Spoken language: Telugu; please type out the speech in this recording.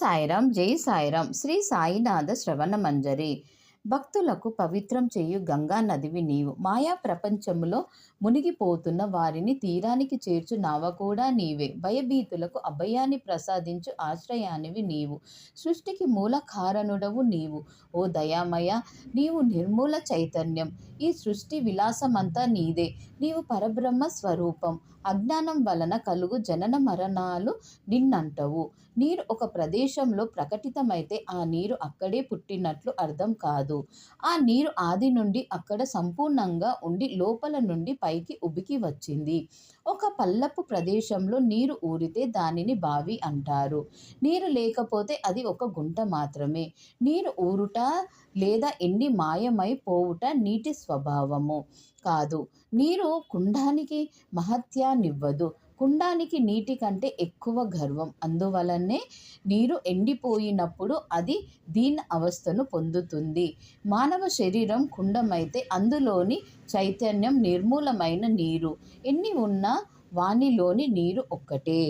సాయిరాం, జై సాయిరాం. శ్రీ సాయినాథ శ్రవణ మంజరి. భక్తులకు పవిత్రం చేయు గంగా నదివి నీవు. మాయా ప్రపంచములో మునిగిపోతున్న వారిని తీరానికి చేర్చు నావ కూడా నీవే. భయభీతులకు అభయాన్ని ప్రసాదించు ఆశ్రయానివి నీవు. సృష్టికి మూల కారణుడవు నీవు. ఓ దయామయ, నీవు నిర్మూల చైతన్యం. ఈ సృష్టి విలాసమంతా నీదే. నీవు పరబ్రహ్మ స్వరూపం. అజ్ఞానం వలన కలుగు జనన మరణాలు నిన్నంటవు. నీరు ఒక ప్రదేశంలో ప్రకటితమైతే ఆ నీరు అక్కడే పుట్టినట్లు అర్థం కాదు. ఆ నీరు ఆది నుండి అక్కడ సంపూర్ణంగా ఉండి లోపల నుండి పైకి ఉబికి వచ్చింది. ఒక పల్లపు ప్రదేశంలో నీరు ఊరితే దానిని బావి అంటారు. నీరు లేకపోతే అది ఒక గుంట మాత్రమే. నీరు ఊరుట లేదా ఎండి మాయమై పోవుట నీటి స్వభావము కాదు. నీరు కుండానికి మహత్యాన్నివ్వదు. కుండానికి నీటి కంటే ఎక్కువ గర్వం. అందువలనే నీరు ఎండిపోయినప్పుడు అది దీన అవస్థను పొందుతుంది. మానవ శరీరం కుండమైతే అందులోని చైతన్యం నిర్మూలమైన నీరు. ఎన్ని ఉన్నా వానిలోని నీరు ఒక్కటే.